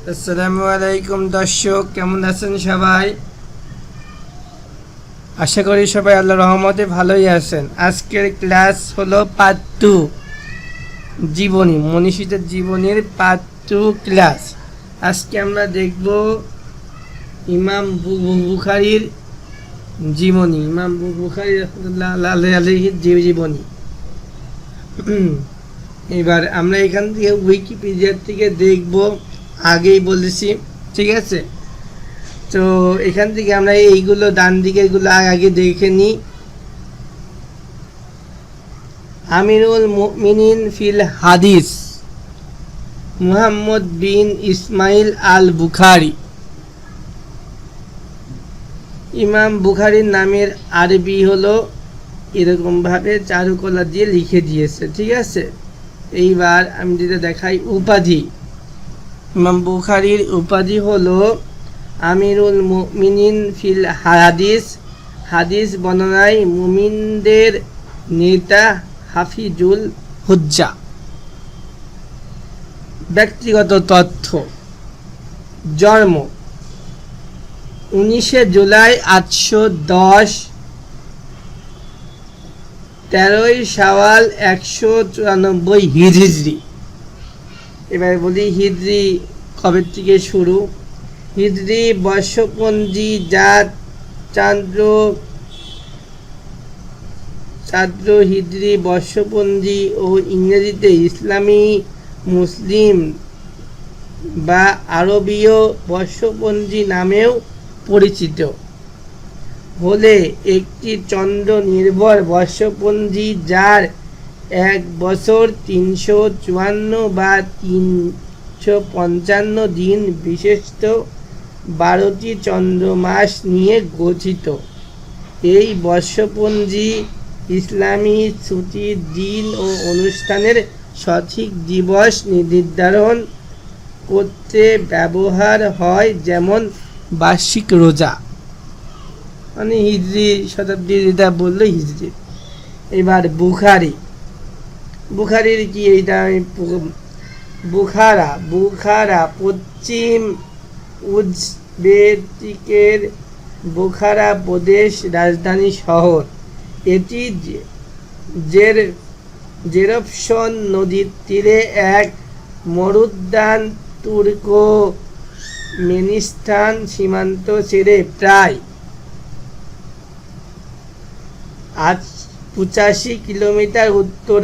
আসসালামু আলাইকুম দর্শক, কেমন আছেন সবাই? আশা করি সবাই আল্লাহর রহমতে ভালোই আছেন। আজকের ক্লাস হলো পার্ট 2, জীবনী, মনীষীদের জীবনীর পার্ট 2 ক্লাস। আজকে আমরা দেখব ইমাম বুখারীর জীবনী, ইমাম বুখারী রাহমাতুল্লাহ আলাইহির জীবনী। এবার আমরা এখান থেকে উইকিপিডিয়া থেকে দেখব, আগেই বলেছি, ঠিক আছে? তো এখান থেকে আমরা এইগুলো ডান দিকে এগুলো আগে দেখে নিই। আমিরুল মুমিনিন ফিল হাদিস মুহাম্মদ বিন ইসমাইল আল বুখারী। ইমাম বুখারীর নামের আরবি হলো এরকমভাবে চারুকলা দিয়ে লিখে দিয়েছে, ঠিক আছে? এইবার আমি যেটা দেখাই উপাধি। ইমাম বুখারীর উপাধি হলো আমিরুল মুমিনিন ফিল হাদিস, হাদিস বর্ণনায় মুমিনদের নেতা, হাফিজুল হুজ্জা। ব্যক্তিগত তথ্য: জন্ম 19 জুলাই 810, 13 শাওয়াল 194 হিজরি। এবার বলি হিজরি কবে থেকে শুরু। হিজরি বর্ষপঞ্জি, জাত চাঁদ্র হিজরি বর্ষপঞ্জি ও ইংরেজিতে ইসলামী মুসলিম বা আরবীয় বর্ষপঞ্জি নামেও পরিচিত হলে একটি চন্দ্র নির্ভর বর্ষপঞ্জি, যার 1 বছর 354 বা 355 দিন বিশিষ্ট 12টি চন্দ্রমাস নিয়ে গঠিত। এই বর্ষপঞ্জি ইসলামী ছুটির দিন ও অনুষ্ঠানের সঠিক দিবস নির্ধারণ করতে ব্যবহার হয়, যেমন বার্ষিক রোজা, মানে হিজরি শতাব্দী, যেটা বললো হিজরি। এবার বুখারীর কি এইটা, বুখারা পশ্চিম উজবেকিস্তানের বুখারা প্রদেশ রাজধানী শহর। এটি জেরফসন নদীর তীরে এক মরুদ্যান। তুর্কমেনিস্তান সীমান্ত ছেড়ে প্রায় 85 কিলোমিটার উত্তর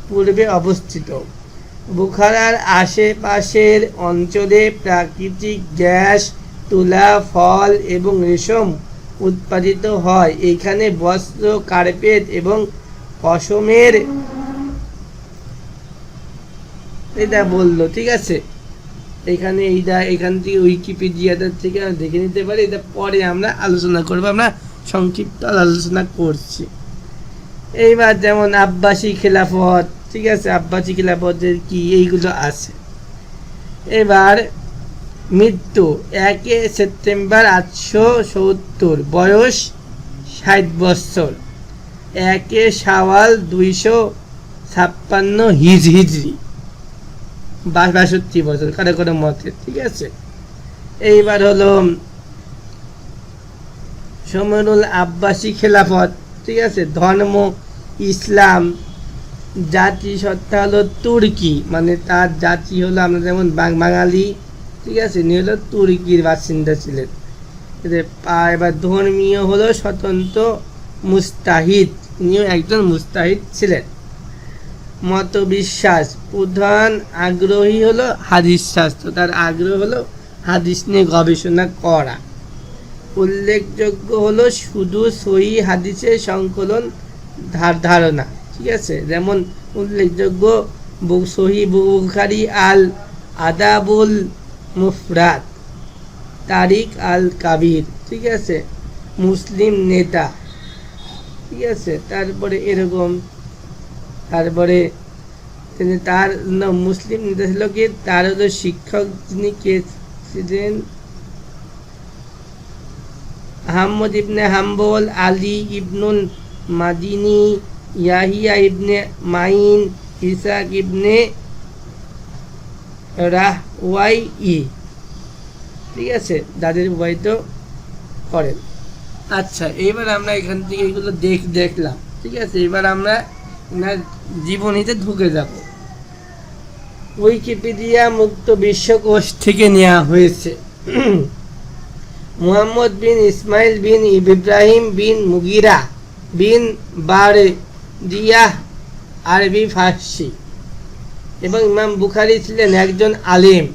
পূর্বে অবস্থিত। বুখারার আশেপাশের অঞ্চলে প্রাকৃতিক গ্যাস, তুলা, ফল এবং রেশম উৎপাদিত হয়। এখানে বস্ত্র, কার্পেট এবং পশমের, এটা বললো, ঠিক আছে? এখানে এখান থেকে উইকিপিডিয়াটা থেকে দেখে নিতে পারি। এটা পরে আমরা আলোচনা করবো, আমরা সংক্ষিপ্ত আলোচনা করছি। এইবার যেমন আব্বাসী খেলাফত, ঠিক আছে? আব্বাসী খেলাফতের কি এইগুলো আছে। এবার মৃত্যু 1 সেপ্টেম্বর 870, বয়স 60 বছর, 1 শাওয়াল 256 হিজরি, 62 বছর কারো কারো মতে, ঠিক আছে? এইবার হলো সমরুল আব্বাসী খেলাফত, ঠিক আছে? ধর্ম ইসলাম, জাতিসত্তা হলো তুর্কি, মানে তার জাতি হলো আমরা যেমন বাঙালি, ঠিক আছে? উনি হলো তুর্কির বাসিন্দা ছিলেন। এবার ধর্মীয় হলো স্বতন্ত্র মুস্তাহিদ, উনিও একজন মুস্তাহিদ ছিলেন। মত বিশ্বাস: প্রধান আগ্রহী হলো হাদিস শাস্ত্র, তার আগ্রহ হলো হাদিস নিয়ে গবেষণা করা। উল্লেখযোগ্য হলো শুধু সহিহ হাদিসের সংকলন ধারণা, ঠিক আছে? যেমন উল্লেখযোগ্য সহিহ বুখারী, আল আদাবুল মুফরাদ, তারিখ আল কাবির, ঠিক আছে? মুসলিম নেতা, ঠিক আছে? তারপরে এরকম, তারপরে তার মুসলিম নেতা ছিল কি, তার হলো শিক্ষক, যিনি কে ছিলেন? আহমদ ইবনে হাম্বল, আলী ইবনুল মাদিনী, ইয়াহিয়া ইবনে মাইন, ইসাক ইবনে রাহ ওয়াই ই, ঠিক আছে, দাদির প্রবাহিত করেন। আচ্ছা, এবার আমরা এখান থেকে এগুলো দেখলাম, ঠিক আছে। এবার আমরা ওনার জীবনীতে ঢুকে যাব। উইকিপিডিয়া মুক্ত বিশ্বকোষ থেকে নেওয়া হয়েছে। মুহাম্মদ বিন ইসমাইল বিন ইব্রাহিম বিন মুগিরা বিন বারদিয়াহ, আরবি ফার্সি। এবং ইমাম বুখারী ছিলেন একজন আলিম,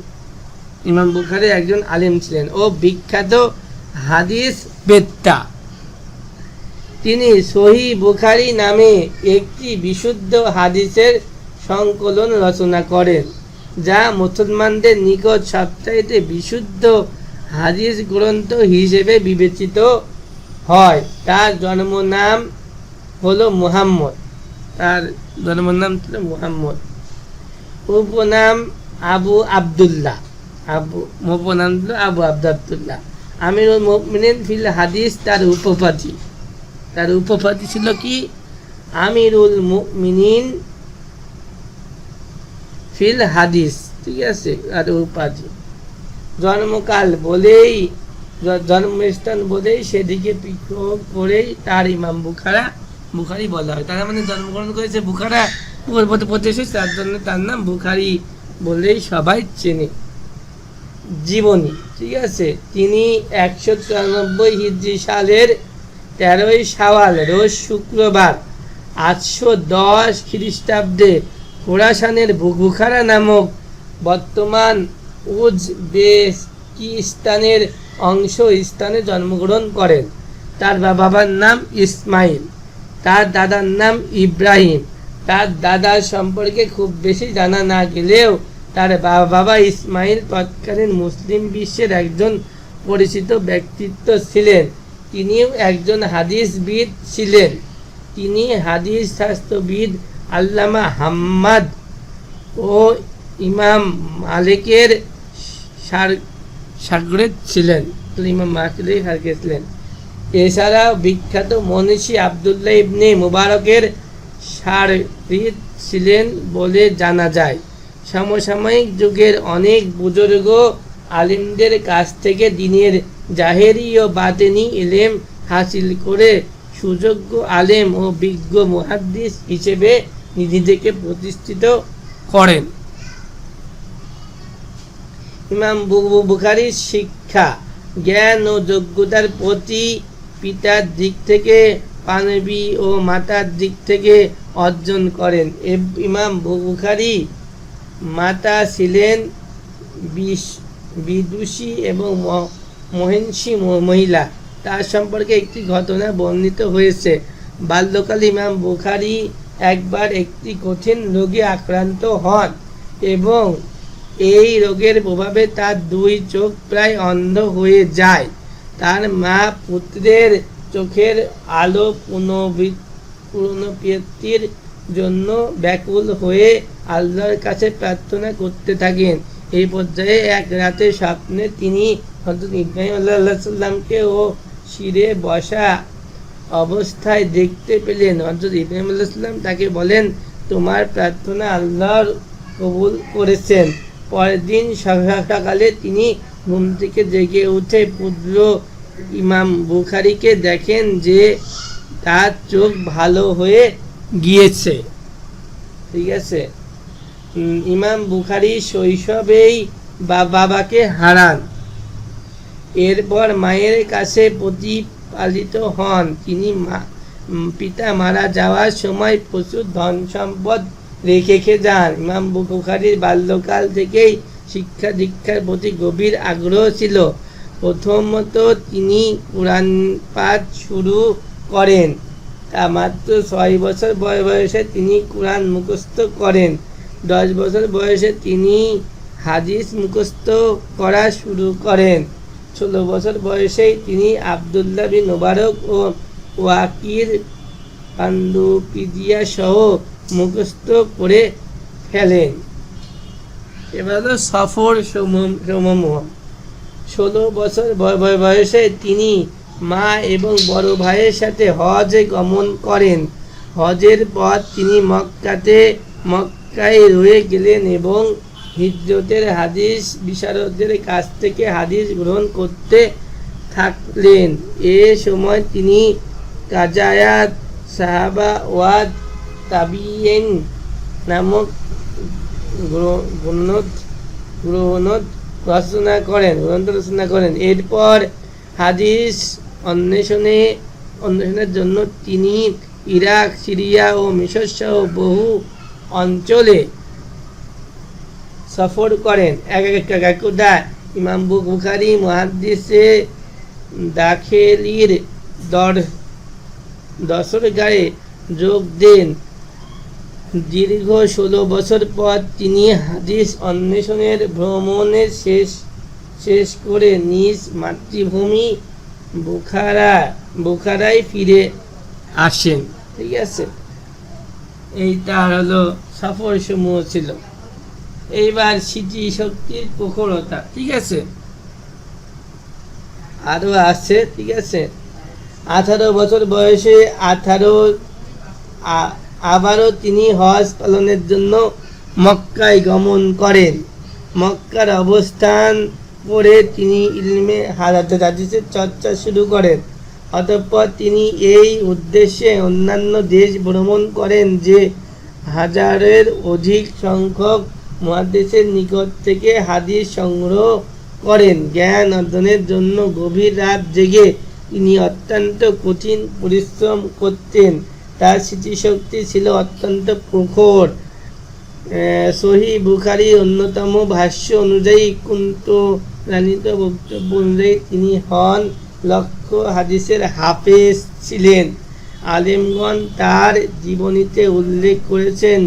ইমাম বুখারী একজন আলিম ছিলেন ও বিখ্যাত হাদিস বেত্তা। তিনি সহিহ বুখারী নামে একটি বিশুদ্ধ হাদিসের সংকলন রচনা করেন, যা মুসলমানদের নিকট সবচাইতে বিশুদ্ধ হাদিস গ্রন্থ হিসেবে বিবেচিত হয়। তার জন্ম নাম হলো মুহাম্মদ, তার জন্ম নাম ছিল মুহাম্মদ। উপনাম আবু আবদুল্লাহ, উপনাম ছিল আবু আবদুল্লাহ। আমিরুল মুমিনিন ফিল হাদিস তার উপপাধি, তার উপপাধি ছিল কি? আমিরুল মুমিনিন ফিল হাদিস, ঠিক আছে, আর উপাধি। জন্মকাল বলেই, জন্মস্থান বলেই সেদিকে পৃথক করেই তার ইমাম বুখারী বলা হয়। তারা মানে জন্মগ্রহণ করেছে বুখারা প্রদেশে, তার জন্য তার নাম বুখারী বলেই সবাই চেনে। জীবনী, ঠিক আছে। তিনি 194 হিজরি সালের 13ই শাওয়াল রোজ শুক্রবার 810 খ্রিস্টাব্দে খোরাসানের বুখারা নামক বর্তমান উজবেকিস্তানের অংশ স্থানে জন্মগ্রহণ করেন। তার বাবার নাম ইসমাইল, তার দাদার নাম ইব্রাহিম। তার দাদার সম্পর্কে খুব বেশি জানা না গেলেও তার বাবা ইসমাইল তৎকালীন মুসলিম বিশ্বের একজন পরিচিত ব্যক্তিত্ব ছিলেন। তিনিও একজন হাদিসবিদ ছিলেন। তিনি হাদিস শাস্ত্রবিদ আল্লামা হাম্মাদ ও ইমাম মালিকের শাগরেদ ছিলেন, ইমাম মালিকের শাগরেদ ছিলেন। এছাড়াও বিখ্যাত মনীষী আব্দুল্লাহ ইবনে মুবারকের শাগরেদ ছিলেন বলে জানা যায়। সমসাময়িক যুগের অনেক বুজুর্গ আলিমদের কাছ থেকে দ্বীনের জাহেরি ও বাতেনি ইলম হাসিল করে সুযোগ্য আলেম ও বিজ্ঞ মুহাদ্দিস হিসেবে নিজেকে প্রতিষ্ঠিত করেন। ইমাম বুখারীর শিক্ষা, জ্ঞান ও যোগ্যতার প্রতি পিতার দিক থেকে পানবী ও মাতার দিক থেকে অর্জন করেন। ইমাম বুখারী মাতা ছিলেন বিদুষী এবং মহিষী মহিলা। তার সম্পর্কে একটি ঘটনা বর্ণিত হয়েছে। বাল্যকালে ইমাম বুখারী একবার একটি কঠিন রোগে আক্রান্ত হন এবং এই রোগের প্রভাবে তার 2 চোখ প্রায় অন্ধ হয়ে যায়। তার মা পুত্রের চোখের আলো পুনঃপ্রাপ্তির জন্য ব্যাকুল হয়ে আল্লাহর কাছে প্রার্থনা করতে থাকেন। এই পর্যায়ে এক রাতে স্বপ্নে তিনি হযরত ইব্রাহিম আলাইহিস সালামকে ও শিরে বসা অবস্থায় দেখতে পেলেন। হযরত ইব্রাহিম আলাইহিস সালাম তাকে বলেন, তোমার প্রার্থনা আল্লাহ কবুল করেছেন। পরের দিন সকালে তিনি ঘুম থেকে জেগে উঠে পুত্র ইমাম বুখারীকে দেখেন যে তার চোখ ভালো হয়ে গিয়েছে, ঠিক আছে। ইমাম বুখারী শৈশবেই বাবাকে হারান। এরপর মায়ের কাছে প্রতিপালিত হন। তিনি পিতা মারা যাওয়ার সময় প্রচুর ধন সম্পদ রেখে যান। ইমাম বুখারীর বাল্যকাল থেকেই শিক্ষা দীক্ষার প্রতি গভীর আগ্রহ ছিল। প্রথমত তিনি কুরআন পাঠ শুরু করেন। তা মাত্র 6 বছর বয়সে তিনি কুরআন মুখস্থ করেন। 10 বছর বয়সে তিনি হাদিস মুখস্থ করা শুরু করেন। 16 বছর বয়সেই তিনি আব্দুল্লাহ বিন মুবারক ও ওয়াকির পান্ডুপিডিয়া সহ মুখস্থ করে ফেলেন। এবার হলো সফর সমূহ। 16 বছর বয়সে তিনি মা এবং বড় ভাইয়ের সাথে হজে গমন করেন। হজের পর তিনি মক্কায় রয়ে গেলেন এবং হিজরতের হাদিস বিশারদদের কাছ থেকে হাদিস গ্রহণ করতে থাকলেন। এ সময় তিনি কাজায়াত সাহাবা ওয়াদ তাবিয়েন নামক গ্রন্থ রচনা করেন। এরপর হাদিস অন্বেষণের জন্য তিনি ইরাক, সিরিয়া ও মিশর সহ বহু অঞ্চলে সফর করেন। একদা ইমাম বুখারী মুহাদ্দিসে দাখিলির দরসগাহে যোগ দেন। দীর্ঘ 16 বছর পর তিনি হাদিস অন্বেষণের ভ্রমণের শেষ করে নিজ মাতৃভূমি বুখারায় ফিরে আসেন। ঠিক আছে, এইটা হলো সফর সমূহ ছিল। এইবার স্মৃতিশক্তির প্রখরতা, ঠিক আছে, আরো আছে। ঠিক আছে, 18 বছর বয়সে আবারও তিনি হজ পালনের জন্য মক্কায় গমন করেন। মক্কার অবস্থান করে তিনি ইলমে হাদিসের চর্চা শুরু করেন। অতঃপর তিনি এই উদ্দেশ্যে অন্যান্য দেশ ভ্রমণ করেন, যে হাজারের অধিক সংখ্যক মুহাদ্দিসের নিকট থেকে হাদিস সংগ্রহ করেন। জ্ঞান অর্জনের জন্য গভীর রাত জেগে তিনি অত্যন্ত কঠিন পরিশ্রম করতেন। তার স্মৃতিশক্তি ছিল অত্যন্ত প্রখর। সহিহ বুখারীর অন্যতম ভাষ্য অনুযায়ী কুন্তলানিত বক্তব্য অনুযায়ী তিনি হন লক্ষ হাদিসের হাফেজ ছিলেন। আলেমগণ তার জীবনীতে উল্লেখ করেছেন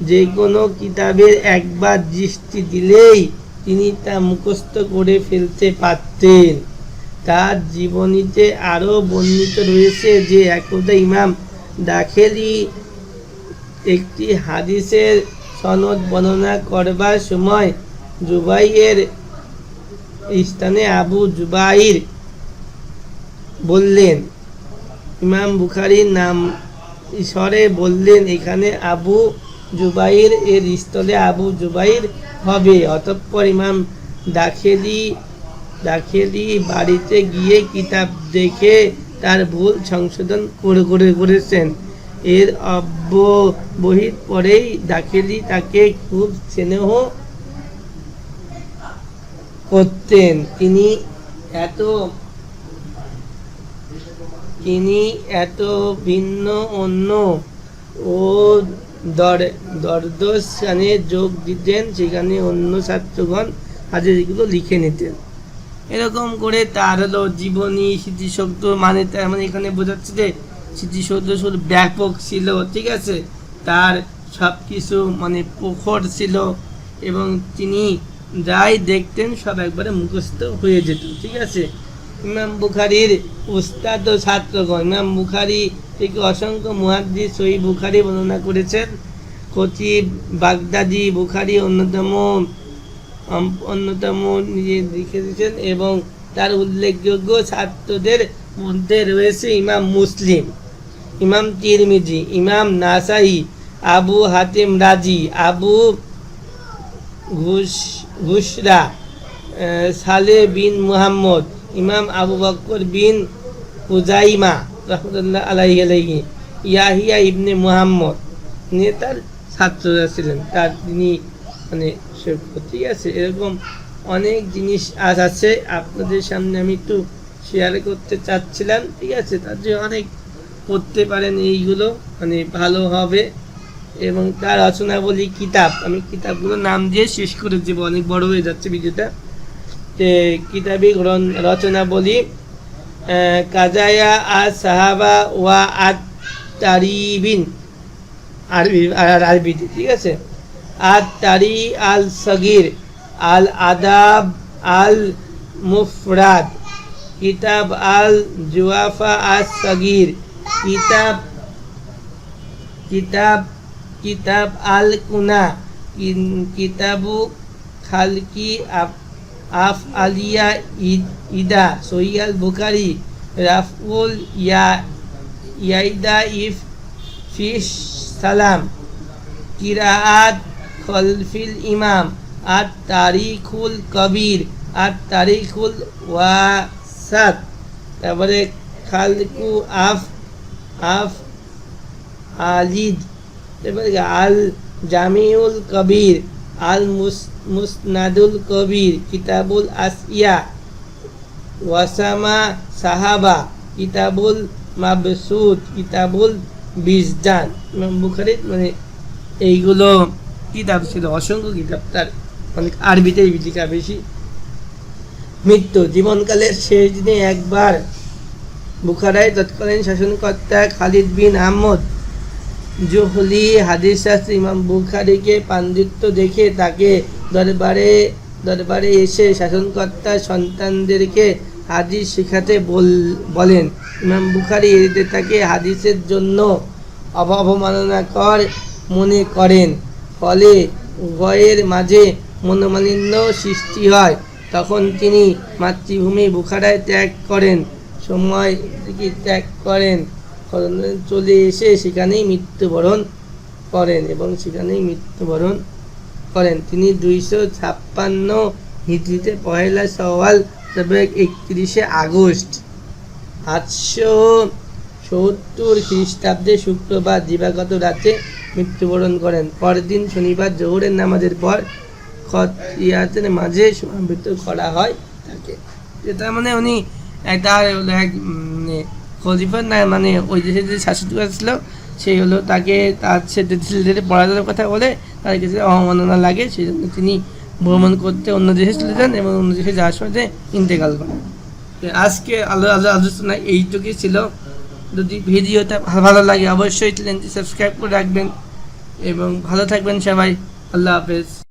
যে কোনো কিতাবের একবার দৃষ্টি দিলেই তিনি তা মুখস্থ করে ফেলতে পারতেন। তার জীবনীতে আরও বর্ণিত রয়েছে যে একদা ইমাম দাখিলি একটি হাদিসের সনদ বর্ণনা করবার সময় জুবাইরের স্থানে আবু জুবাইর বললেন। ইমাম বুখারীর নাম ইশারে বললেন, এখানে আবু জুবাইর এর স্থলে আবু জুবাইর হবে। অতঃপর ইমাম দাখিলি বাড়িতে গিয়ে কিতাব দেখে তার ভুল সংশোধন করেছেন। এর অব্যবহিত পরেই দাখিলি তাকে খুব স্নেহ করতেন। তিনি এত ভিন্ন অন্য ও দর্দস্থানে যোগ দিতেন, সেখানে অন্য ছাত্রগণ হাদিসগুলো লিখে নিতেন। এরকম করে তার হলো জীবনী স্মৃতিশক্তি, মানে তার মানে এখানে বোঝাচ্ছে যে স্মৃতিশক্তি ব্যাপক ছিল। ঠিক আছে, তার সব কিছু মানে প্রখর ছিল এবং তিনি যাই দেখতেন সব একবারে মুখস্থ হয়ে যেত। ঠিক আছে, ইমাম বুখারীর উস্তাদ ও ছাত্রগণ ইমাম বুখারী থেকে অসংখ্য মুহাদ্দিস সহিহ বুখারী বর্ণনা করেছেন। খতিব বাগদাদি বুখারী অন্যতম নিজে লিখে দিয়েছেন এবং তার উল্লেখযোগ্য ছাত্রদের মধ্যে রয়েছে ইমাম মুসলিম, ইমাম তিরমিজি, ইমাম নাসাই, আবু হাতিম রাজি, আবু ঘুসরা, সালে বিন মুহাম্মদ, ইমাম আবু বকর বিন হুজাইমা রাহমাতুল্লাহ আলাইহি, ইয়াহিয়া ইবনে মুহাম্মদ তার ছাত্ররা ছিলেন, তার তিনি মানে। ঠিক আছে, এরকম অনেক জিনিস আজ আছে আপনাদের সামনে আমি একটু শেয়ার করতে চাচ্ছিলাম। ঠিক আছে, তার যে অনেক পড়তে পারেন, এইগুলো মানে ভালো হবে। এবং তার রচনাবলী কিতাব, আমি কিতাবগুলোর নাম দিয়ে শেষ করে দেবো, অনেক বড় হয়ে যাচ্ছে ভিডিওটা। কিতাবি রচনাবলী কাজায়া আস সাহাবা ওয়া আত তারিবিন, আরবিতে। ঠিক আছে, আত তারি আল সগীর, আল আদাব আল মুফরাদ, কিতাব আল জুয়াফা আস সগীর, কিতাব আল কুনা, কিতাবু খালকি আফ আলিয়া ইদা, সহিহ আল বুখারী, রাফউল ইয়াইদা ইফ ফিস সালাম, কিরাআত খলফিল ইমাম, আর তারিখুল কবির, আর তারিখুল ওয়াসাত, তারপরে খালকু আফ আফ আলিদ, তারপরে আল জামিউল কবির, আল মুসনাদুল কবির, কিতাবুল আসিয়া, ওয়াসামা সাহাবা, কিতাবুল মাবসুদ, কিতাবুল বিজদান। ইমাম বুখারী মানে এইগুলো কিতাব ছিল, অসংখ্য কিতাব, তার অনেক আরবিতে লেখা বেশি। মৃত্যু, জীবনকালের শেষ দিনে একবার বুখারায় তৎকালীন শাসনকর্তা খালিদ বিন আহমদ জুহলি হাদিস শাস্ত্রী ইমাম বুখারীকে পাণ্ডিত্য দেখে তাকে দরবারে এসে শাসনকর্তার সন্তানদেরকে হাদিস শেখাতে বলেন। ইমাম বুখারী এতে তাকে হাদিসের জন্য অবমাননাকর মনে করেন, ফলে উভয়ের মাঝে মনোমালিন্য সৃষ্টি হয়। তখন তিনি মাতৃভূমি বুখারায় চলে এসে সেখানেই মৃত্যুবরণ করেন। তিনি 256 হিজরিতে 1 শাওয়াল, তবে 31 আগস্ট 870 খ্রিস্টাব্দে শুক্রবার দিবাগত রাতে মৃত্যুবরণ করেন। পরদিন শনিবার জোহরের নামাজের পর খতিয়াতের মাঝে সমাবেত করা হয় তাকে। যেটা মানে উনি তার খলিফার না, মানে ওই দেশের যে শাসক ছিল সেই হলো তাকে তার ছেলেদের পড়াশোনার কথা বলে তার কাছে অবমাননা লাগে, সেই জন্য তিনি ভ্রমণ করতে অন্য দেশে চলে যান এবং অন্য দেশে যাওয়ার সময় ইন্তেকাল করেন। আজকে আলোচনা এইটুকুই ছিল। যদি ভিডিওটা ভালো লাগে অবশ্যই চ্যানেলটি সাবস্ক্রাইব করে রাখবেন এবং ভালো থাকবেন সবাই। আল্লাহ হাফেজ।